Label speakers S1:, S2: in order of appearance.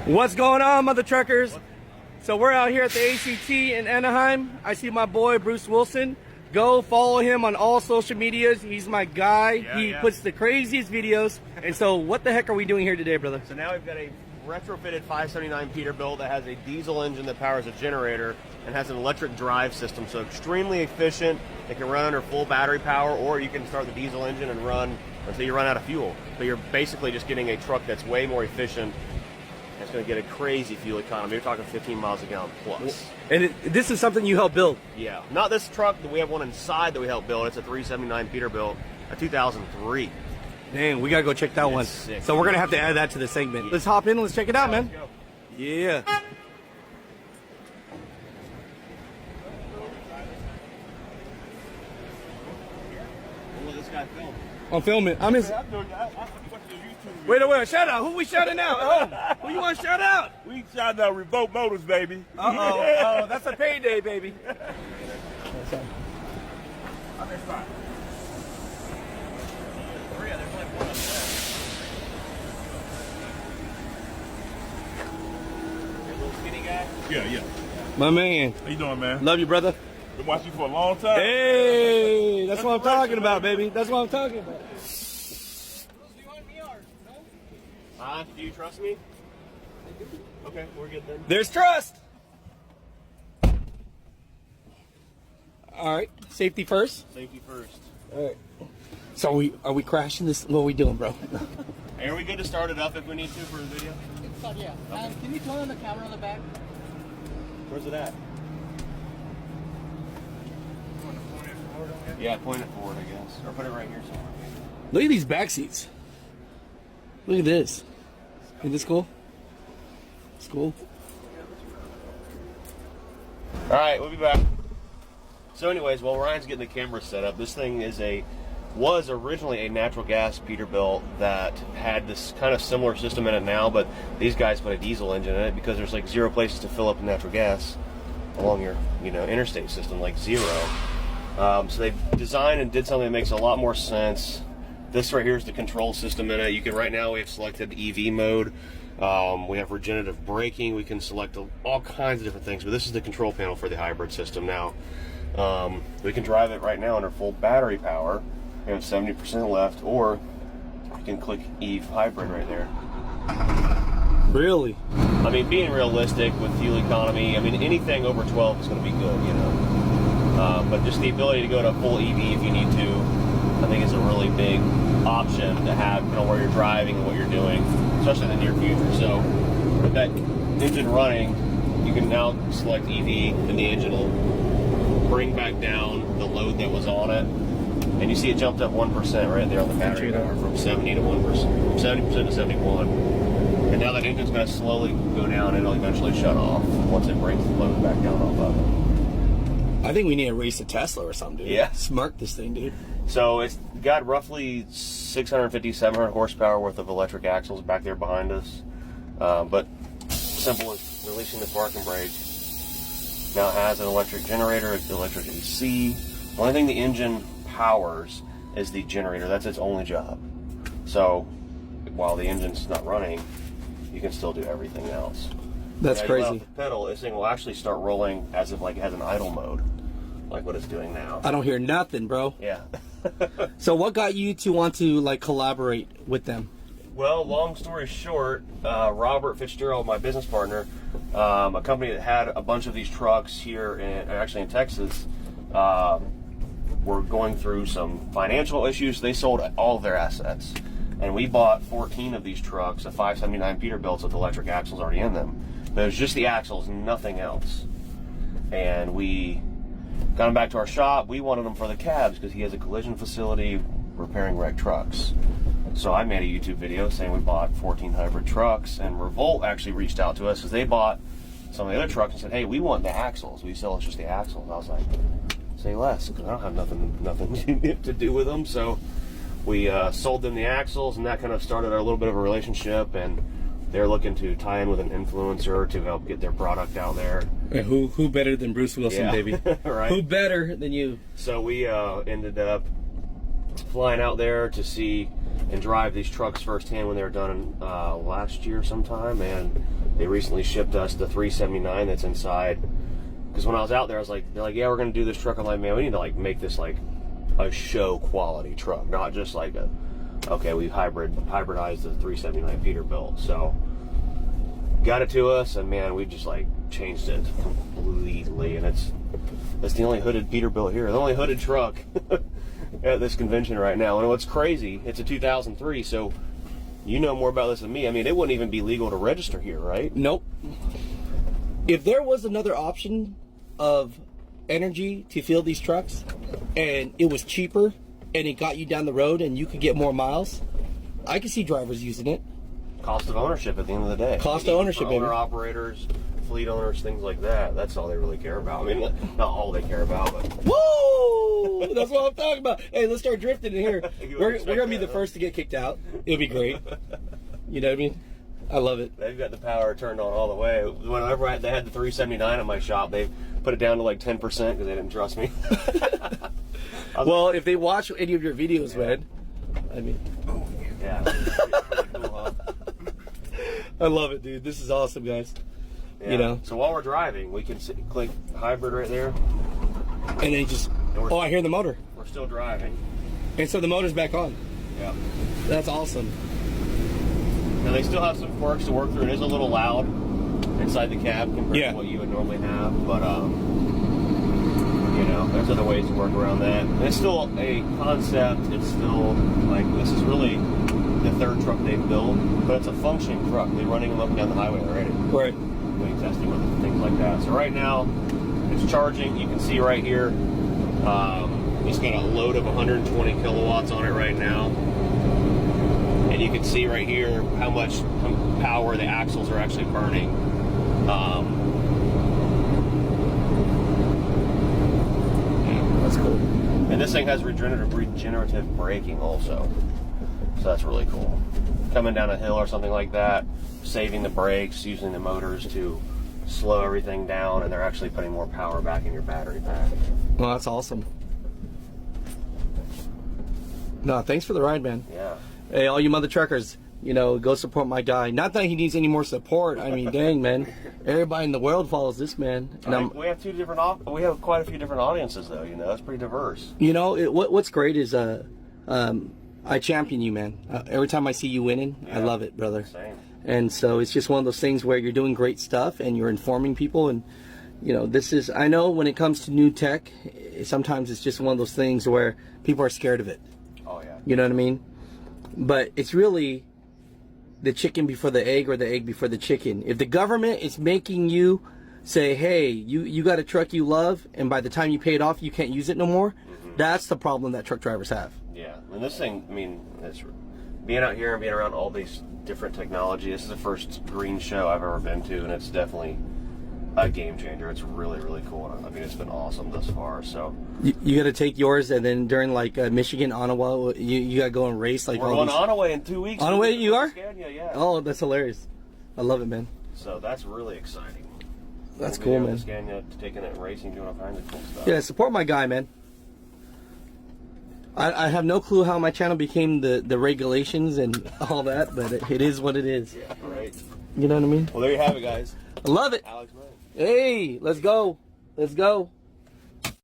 S1: What's going on, mother truckers? So we're out here at the ACT in Anaheim. I see my boy Bruce Wilson. Go follow him on all social medias. He's my guy. He puts the craziest videos. And so what the heck are we doing here today, brother?
S2: So now we've got a retrofitted 579 Peterbilt that has a diesel engine that powers a generator and has an electric drive system. So extremely efficient. It can run under full battery power, or you can start the diesel engine and run until you run out of fuel. But you're basically just getting a truck that's way more efficient. It's going to get a crazy fuel economy. You're talking 15 miles a gallon plus.
S1: And this is something you helped build?
S2: Yeah. Not this truck. We have one inside that we helped build. It's a 379 Peterbilt, a 2003.
S1: Dang, we got to go check that one.
S2: Sick.
S1: So we're going to have to add that to the segment. Let's hop in and let's check it out, man.
S2: Let's go.
S1: Yeah.
S2: We'll let this guy film.
S1: I'm filming. I'm his... Wait, shout out. Who we shouting out? Oh, who you want to shout out?
S3: We shout out Revolt Motors, baby.
S1: Oh, that's a payday, baby.
S3: Yeah.
S1: My man.
S3: How you doing, man?
S1: Love you, brother.
S3: Been watching you for a long time.
S1: Hey, that's what I'm talking about, baby. That's what I'm talking about.
S2: Do you trust me? Okay, we're good then.
S1: There's trust. All right, safety first.
S2: Safety first.
S1: All right. So are we crashing this? What are we doing, bro?
S2: Hey, are we good to start it up if we need to for the video?
S4: Yeah. Can you turn on the camera on the back?
S2: Where's it at? Yeah, point it forward, I guess. Or put it right here somewhere.
S1: Look at these back seats. Look at this. Isn't this cool? It's cool.
S2: All right, we'll be back. So anyways, while Ryan's getting the camera set up, this thing was originally a natural gas Peterbilt that had this kind of similar system in it now, but these guys put a diesel engine in it because there's like 0 places to fill up natural gas along your, interstate system, like 0. So they designed and did something that makes a lot more sense. This right here is the control system in it. Right now we have selected EV mode. We have regenerative braking. We can select all kinds of different things, but this is the control panel for the hybrid system now. We can drive it right now under full battery power. We have 70% left, or you can click EV hybrid right there.
S1: Really?
S2: I mean, being realistic with fuel economy, I mean, anything over 12 is going to be good, but just the ability to go to full EV if you need to, I think is a really big option to have, where you're driving and what you're doing, especially in the near future. So with that engine running, you can now select EV, and the engine will bring back down the load that was on it. And you see it jumped up 1% right there on the battery power from 70 to 1%, 70% to 71. And now that engine's going to slowly go down, and it'll eventually shut off once it brings the load back down off of it.
S1: I think we need to race a Tesla or something, dude.
S2: Yeah.
S1: Smart this thing, dude.
S2: So it's got roughly 650, 700 horsepower worth of electric axles back there behind us. But simple as releasing the parking brake. Now it has an electric generator, electric AC. The only thing the engine powers is the generator. That's its only job. So while the engine's not running, you can still do everything else.
S1: That's crazy.
S2: The pedal, this thing will actually start rolling as if like it has an idle mode, like what it's doing now.
S1: I don't hear nothing, bro.
S2: Yeah.
S1: So what got you to want to collaborate with them?
S2: Well, long story short, Robert Fitzgerald, my business partner, a company that had a bunch of these trucks here, actually in Texas, were going through some financial issues. They sold all of their assets, and we bought 14 of these trucks, a 579 Peterbilts with electric axles already in them. But it was just the axles, nothing else. And we got them back to our shop. We wanted them for the cabs because he has a collision facility repairing wrecked trucks. So I made a YouTube video saying we bought 14 hybrid trucks, and Revolt actually reached out to us because they bought some of the other trucks and said, hey, we want the axles. We sell us just the axles. I was like, say less, because I don't have nothing to do with them. So we sold them the axles, and that kind of started a little bit of a relationship, and they're looking to tie in with an influencer to help get their product out there.
S1: And who better than Bruce Wilson, baby?
S2: Right.
S1: Who better than you?
S2: So we ended up flying out there to see and drive these trucks firsthand when they were done last year sometime, and They recently shipped us the 379 that's inside. Because when I was out there, I was like, they're like, yeah, we're gonna do this truck. I'm like, man, we need to like make this like a show quality truck, not just like a, okay, we hybridized the 379 Peterbilt. So got it to us, and man, we just like changed it completely. And it's the only hooded Peterbilt here, the only hooded truck at this convention right now. And what's crazy, it's a 2003, so you know more about this than me. I mean, it wouldn't even be legal to register here, right?
S1: Nope. If there was another option of energy to fuel these trucks, and it was cheaper, and it got you down the road, and you could get more miles, I could see drivers using it.
S2: Cost of ownership at the end of the day.
S1: Cost of ownership, baby.
S2: Owner operators, fleet owners, things like that. That's all they really care about. I mean, not all they care about, but
S1: Woo! That's what I'm talking about. Hey, let's start drifting in here.
S2: You
S1: We're
S2: wouldn't expect
S1: gonna be
S2: that,
S1: the
S2: huh?
S1: first to get kicked out. It'll be great. You know what I mean? I love it.
S2: they've got the power turned on all the way. Whenever they had the 379 at my shop, they put it down to like 10% because they didn't trust me.
S1: Well, if they watch any of your videos, man, I mean,
S2: Yeah. Pretty cool, huh?
S1: I love it, dude. This is awesome, guys.
S2: Yeah.
S1: You know?
S2: So while we're driving, we can click hybrid right there.
S1: And then you just, oh, I hear the motor.
S2: We're still driving.
S1: And so the motor's back on.
S2: Yeah.
S1: That's awesome.
S2: Now they still have some quirks to work through. It is a little loud inside the cab compared
S1: Yeah.
S2: to what you would normally have, but you know, there's other ways to work around that. And it's still a concept. It's still like, this is really the third truck they've built, but it's a functioning truck. They're running them up and down the highway already.
S1: Right.
S2: Doing testing with it and things like that. So right now, it's charging. You can see right here, it's got a load of 120 kilowatts on it right now. And you can see right here how much power the axles are actually burning. Yeah.
S1: That's cool.
S2: And this thing has regenerative braking also. So that's really cool. Coming down a hill or something like that, saving the brakes, using the motors to slow everything down, and they're actually putting more power back in your battery pack.
S1: Well, that's awesome. No, thanks for the ride, man.
S2: Yeah.
S1: Hey, all you mother truckers, you know, go support my guy. Not that he needs any more support. I mean, dang, man. Everybody in the world follows this man. And
S2: We have we have quite a few different audiences, though. You know, it's pretty diverse.
S1: you know, what's great is I champion you, man. Every time I see you winning, I love it, brother.
S2: Same.
S1: And so it's just one of those things where you're doing great stuff and you're informing people. And, you know, this is, I know when it comes to new tech, sometimes it's just one of those things where people are scared of it.
S2: Oh, yeah.
S1: You know what I mean? But it's really the chicken before the egg or the egg before the chicken. If the government is making you say, hey, you got a truck you love, and by the time you pay it off, you can't use it no more, that's the problem that truck drivers have.
S2: Yeah. And this thing, I mean, it's being out here and being around all these different technology. This is the first green show I've ever been to, and it's definitely a game changer. It's really, really cool. I mean, it's been awesome thus far. So
S1: You got to take yours, and then during like Michigan, Ottawa, you got to go and race like
S2: we're
S1: all
S2: going
S1: these.
S2: to Ottawa in 2 weeks.
S1: Ottawa, you are?
S2: Scania, yeah.
S1: Oh, that's hilarious. I love it, man.
S2: So that's really exciting.
S1: That's
S2: We'll
S1: cool,
S2: be there
S1: man.
S2: with Scania, taking it racing, doing all kinds of cool stuff.
S1: Yeah, support my guy, man. I have no clue how my channel became the regulations and all that, but it is what it is.
S2: Yeah, right.
S1: You know what I mean?
S2: Well, there you have it, guys.
S1: I love it.
S2: Alex May.
S1: Hey, let's go. Let's go.